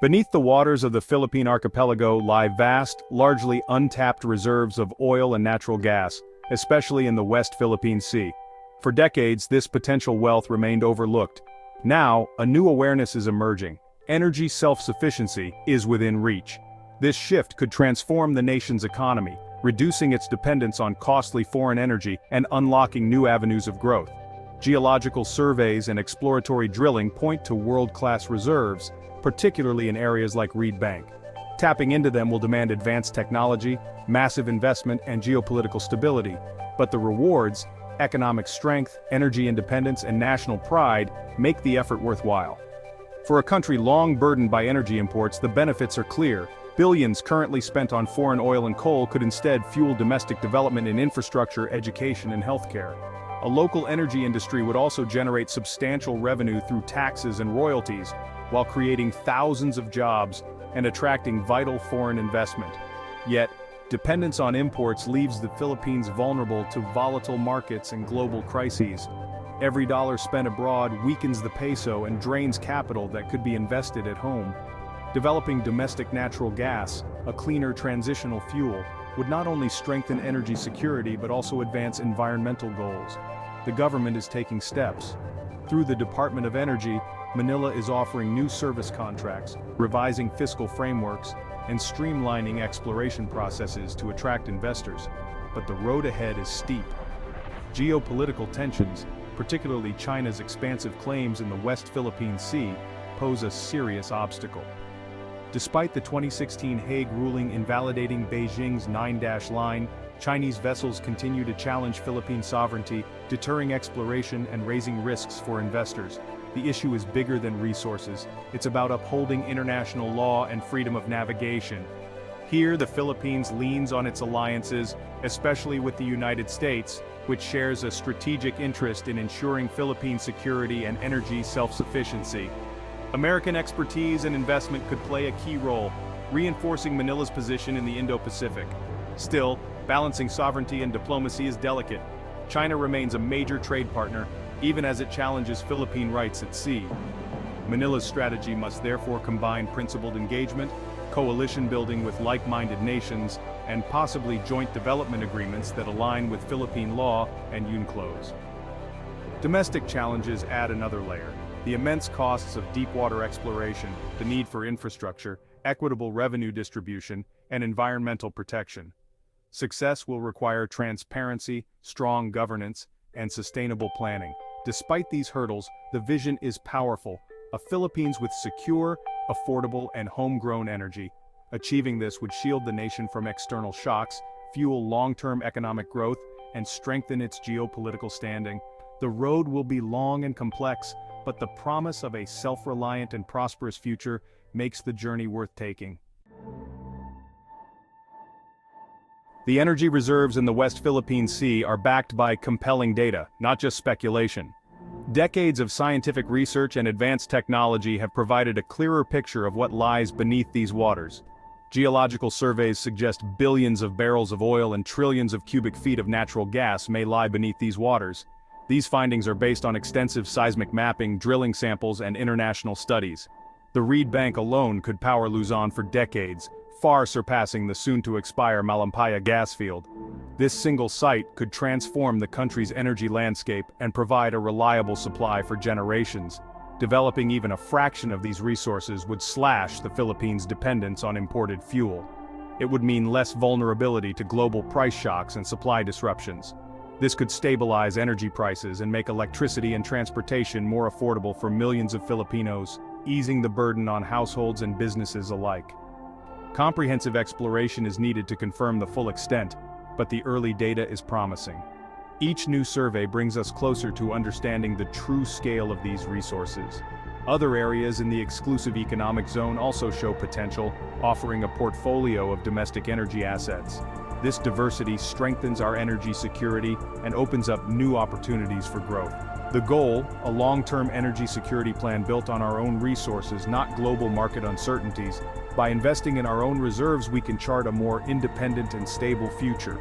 Beneath the waters of the Philippine archipelago lie vast, largely untapped reserves of oil and natural gas, especially in the West Philippine Sea. For decades, this potential wealth remained overlooked. Now, a new awareness is emerging. Energy self-sufficiency is within reach. This shift could transform the nation's economy, reducing its dependence on costly foreign energy and unlocking new avenues of growth. Geological surveys and exploratory drilling point to world-class reserves, particularly in areas like Reed Bank. Tapping into them will demand advanced technology, massive investment, and geopolitical stability, but the rewards, economic strength, energy independence, and national pride make the effort worthwhile. For a country long burdened by energy imports, the benefits are clear. Billions currently spent on foreign oil and coal could instead fuel domestic development in infrastructure, education, and healthcare. A local energy industry would also generate substantial revenue through taxes and royalties, while creating thousands of jobs and attracting vital foreign investment. Yet, dependence on imports leaves the Philippines vulnerable to volatile markets and global crises. Every dollar spent abroad weakens the peso and drains capital that could be invested at home. Developing domestic natural gas, a cleaner transitional fuel, would not only strengthen energy security but also advance environmental goals. The government is taking steps. Through the Department of Energy, Manila is offering new service contracts, revising fiscal frameworks, and streamlining exploration processes to attract investors. But the road ahead is steep. Geopolitical tensions, particularly China's expansive claims in the West Philippine Sea, pose a serious obstacle. Despite the 2016 Hague ruling invalidating Beijing's 9-line, Chinese vessels continue to challenge Philippine sovereignty, deterring exploration and raising risks for investors. The issue is bigger than resources. It's about upholding international law and freedom of navigation. Here, the Philippines leans on its alliances, especially with the United States, which shares a strategic interest in ensuring Philippine security and energy self-sufficiency. American expertise and investment could play a key role, reinforcing Manila's position in the Indo-Pacific. Still, balancing sovereignty and diplomacy is delicate. China remains a major trade partner, even as it challenges Philippine rights at sea. Manila's strategy must therefore combine principled engagement, coalition building with like-minded nations, and possibly joint development agreements that align with Philippine law and UNCLOS. Domestic challenges add another layer. The immense costs of deepwater exploration, the need for infrastructure, equitable revenue distribution, and environmental protection. Success will require transparency, strong governance, and sustainable planning. Despite these hurdles, the vision is powerful: a Philippines with secure, affordable, and homegrown energy. Achieving this would shield the nation from external shocks, fuel long-term economic growth, and strengthen its geopolitical standing. The road will be long and complex, but the promise of a self-reliant and prosperous future makes the journey worth taking. The energy reserves in the West Philippine Sea are backed by compelling data, not just speculation. Decades of scientific research and advanced technology have provided a clearer picture of what lies beneath these waters. Geological surveys suggest billions of barrels of oil and trillions of cubic feet of natural gas may lie beneath these waters. These findings are based on extensive seismic mapping, drilling samples, and international studies. The Reed Bank alone could power Luzon for decades, far surpassing the soon-to-expire Malampaya gas field. This single site could transform the country's energy landscape and provide a reliable supply for generations. Developing even a fraction of these resources would slash the Philippines' dependence on imported fuel. It would mean less vulnerability to global price shocks and supply disruptions. This could stabilize energy prices and make electricity and transportation more affordable for millions of Filipinos, easing the burden on households and businesses alike. Comprehensive exploration is needed to confirm the full extent, but the early data is promising. Each new survey brings us closer to understanding the true scale of these resources. Other areas in the exclusive economic zone also show potential, offering a portfolio of domestic energy assets. This diversity strengthens our energy security and opens up new opportunities for growth. The goal, a long-term energy security plan built on our own resources, not global market uncertainties. By investing in our own reserves, we can chart a more independent and stable future.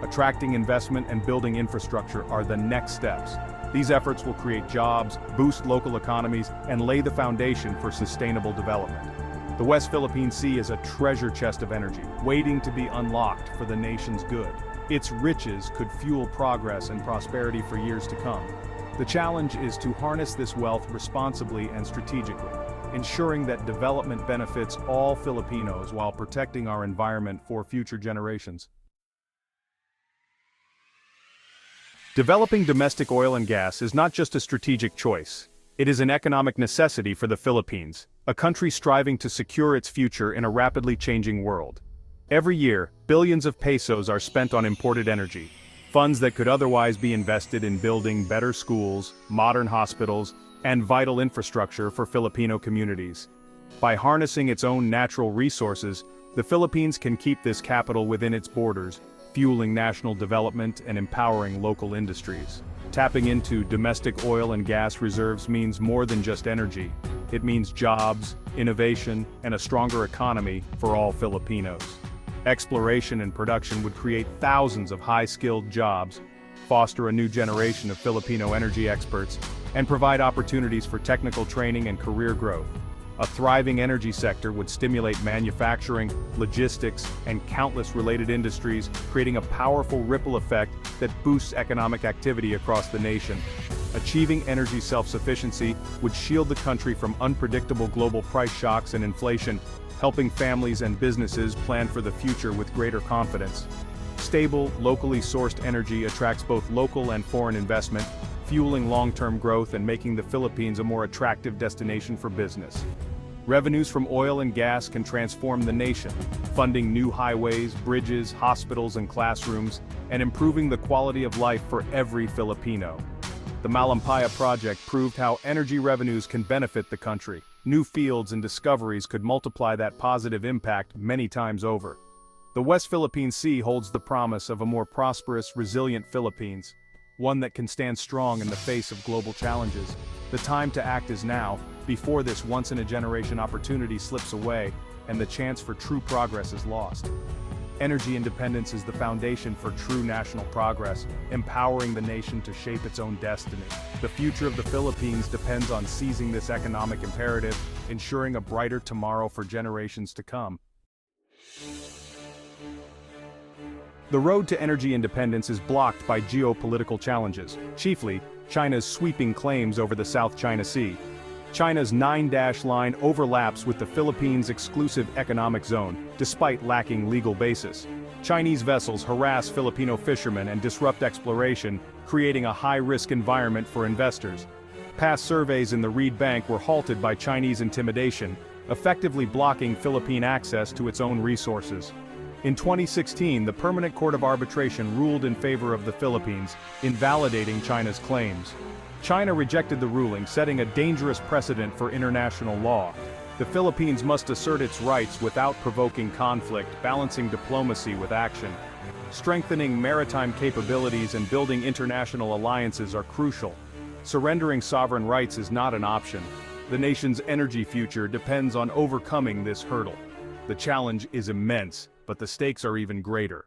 Attracting investment and building infrastructure are the next steps. These efforts will create jobs, boost local economies, and lay the foundation for sustainable development. The West Philippine Sea is a treasure chest of energy, waiting to be unlocked for the nation's good. Its riches could fuel progress and prosperity for years to come. The challenge is to harness this wealth responsibly and strategically, ensuring that development benefits all Filipinos while protecting our environment for future generations. Developing domestic oil and gas is not just a strategic choice. It is an economic necessity for the Philippines, a country striving to secure its future in a rapidly changing world. Every year, billions of pesos are spent on imported energy, funds that could otherwise be invested in building better schools, modern hospitals, and vital infrastructure for Filipino communities. By harnessing its own natural resources, the Philippines can keep this capital within its borders, fueling national development and empowering local industries. Tapping into domestic oil and gas reserves means more than just energy. It means jobs, innovation, and a stronger economy for all Filipinos. Exploration and production would create thousands of high-skilled jobs, foster a new generation of Filipino energy experts, and provide opportunities for technical training and career growth. A thriving energy sector would stimulate manufacturing, logistics, and countless related industries, creating a powerful ripple effect that boosts economic activity across the nation. Achieving energy self-sufficiency would shield the country from unpredictable global price shocks and inflation, helping families and businesses plan for the future with greater confidence. Stable, locally sourced energy attracts both local and foreign investment, fueling long-term growth and making the Philippines a more attractive destination for business. Revenues from oil and gas can transform the nation, funding new highways, bridges, hospitals, and classrooms, and improving the quality of life for every Filipino. The Malampaya project proved how energy revenues can benefit the country. New fields and discoveries could multiply that positive impact many times over. The West Philippine Sea holds the promise of a more prosperous, resilient Philippines, one that can stand strong in the face of global challenges. The time to act is now, before this once-in-a-generation opportunity slips away and the chance for true progress is lost. Energy independence is the foundation for true national progress, empowering the nation to shape its own destiny. The future of the Philippines depends on seizing this economic imperative, ensuring a brighter tomorrow for generations to come. The road to energy independence is blocked by geopolitical challenges, chiefly China's sweeping claims over the South China Sea. China's 9-dash line overlaps with the Philippines' exclusive economic zone, despite lacking legal basis. Chinese vessels harass Filipino fishermen and disrupt exploration, creating a high-risk environment for investors. Past surveys in the Reed Bank were halted by Chinese intimidation, effectively blocking Philippine access to its own resources. In 2016, the Permanent Court of Arbitration ruled in favor of the Philippines, invalidating China's claims. China rejected the ruling, setting a dangerous precedent for international law. The Philippines must assert its rights without provoking conflict, balancing diplomacy with action. Strengthening maritime capabilities and building international alliances are crucial. Surrendering sovereign rights is not an option. The nation's energy future depends on overcoming this hurdle. The challenge is immense, but the stakes are even greater.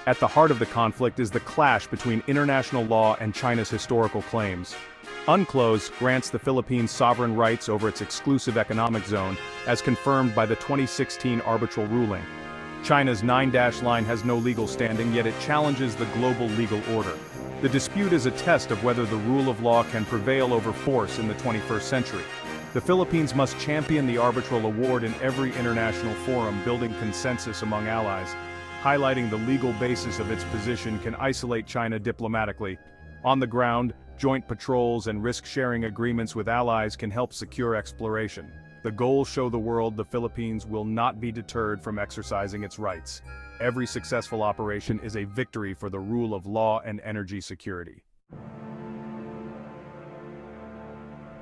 At the heart of the conflict is the clash between international law and China's historical claims. UNCLOS grants the Philippines sovereign rights over its exclusive economic zone, as confirmed by the 2016 arbitral ruling. China's 9-dash line has no legal standing, yet it challenges the global legal order. The dispute is a test of whether the rule of law can prevail over force in the 21st century. The Philippines must champion the arbitral award in every international forum, building consensus among allies. Highlighting the legal basis of its position can isolate China diplomatically. On the ground, joint patrols and risk-sharing agreements with allies can help secure exploration. The goals show the world the Philippines will not be deterred from exercising its rights. Every successful operation is a victory for the rule of law and energy security.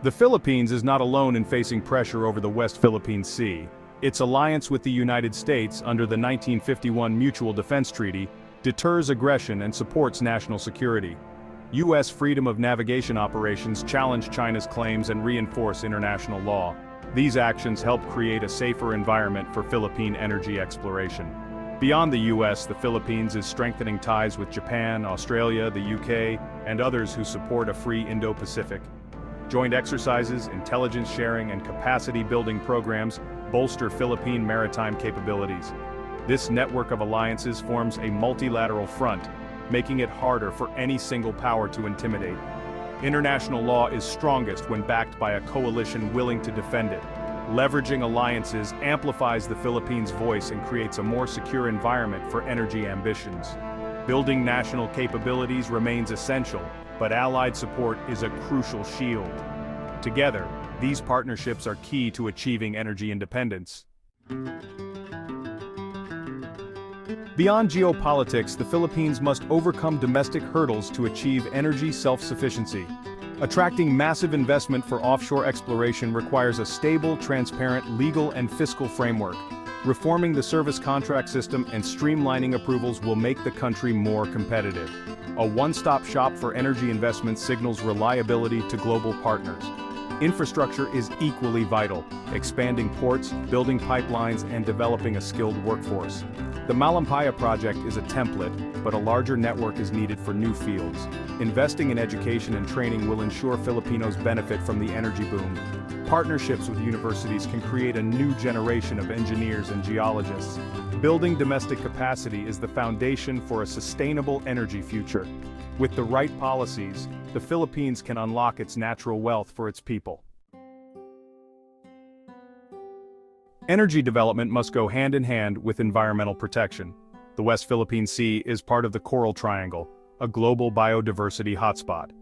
The Philippines is not alone in facing pressure over the West Philippine Sea. Its alliance with the United States under the 1951 Mutual Defense Treaty deters aggression and supports national security. U.S. freedom of navigation operations challenge China's claims and reinforce international law. These actions help create a safer environment for Philippine energy exploration. Beyond the U.S., the Philippines is strengthening ties with Japan, Australia, the UK, and others who support a free Indo-Pacific. Joint exercises, intelligence sharing, and capacity-building programs bolster Philippine maritime capabilities. This network of alliances forms a multilateral front, making it harder for any single power to intimidate. International law is strongest when backed by a coalition willing to defend it. Leveraging alliances amplifies the Philippines' voice and creates a more secure environment for energy ambitions. Building national capabilities remains essential, but allied support is a crucial shield. Together, these partnerships are key to achieving energy independence. Beyond geopolitics, the Philippines must overcome domestic hurdles to achieve energy self-sufficiency. Attracting massive investment for offshore exploration requires a stable, transparent legal and fiscal framework. Reforming the service contract system and streamlining approvals will make the country more competitive. A one-stop shop for energy investment signals reliability to global partners. Infrastructure is equally vital, expanding ports, building pipelines, and developing a skilled workforce. The Malampaya project is a template, but a larger network is needed for new fields. Investing in education and training will ensure Filipinos benefit from the energy boom. Partnerships with universities can create a new generation of engineers and geologists. Building domestic capacity is the foundation for a sustainable energy future. With the right policies, the Philippines can unlock its natural wealth for its people. Energy development must go hand in hand with environmental protection. The West Philippine Sea is part of the Coral Triangle, a global biodiversity hotspot.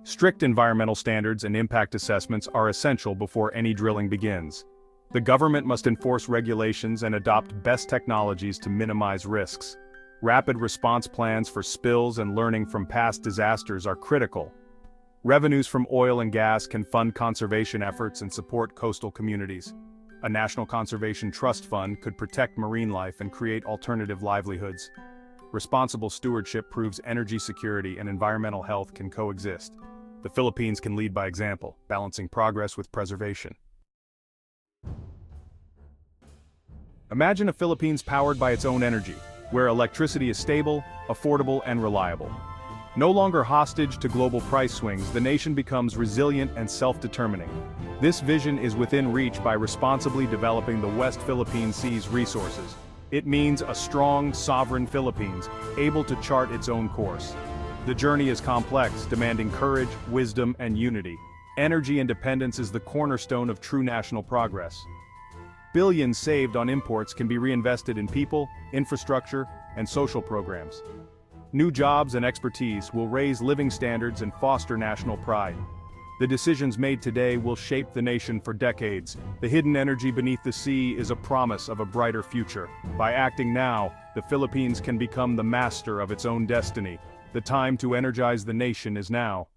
Strict environmental standards and impact assessments are essential before any drilling begins. The government must enforce regulations and adopt best technologies to minimize risks. Rapid response plans for spills and learning from past disasters are critical. Revenues from oil and gas can fund conservation efforts and support coastal communities. A national conservation trust fund could protect marine life and create alternative livelihoods. Responsible stewardship proves energy security and environmental health can coexist. The Philippines can lead by example, balancing progress with preservation. Imagine a Philippines powered by its own energy, where electricity is stable, affordable, and reliable. No longer hostage to global price swings, the nation becomes resilient and self-determining. This vision is within reach by responsibly developing the West Philippine Sea's resources. It means a strong, sovereign Philippines, able to chart its own course. The journey is complex, demanding courage, wisdom, and unity. Energy independence is the cornerstone of true national progress. Billions saved on imports can be reinvested in people, infrastructure, and social programs. New jobs and expertise will raise living standards and foster national pride. The decisions made today will shape the nation for decades. The hidden energy beneath the sea is a promise of a brighter future. By acting now, the Philippines can become the master of its own destiny. The time to energize the nation is now.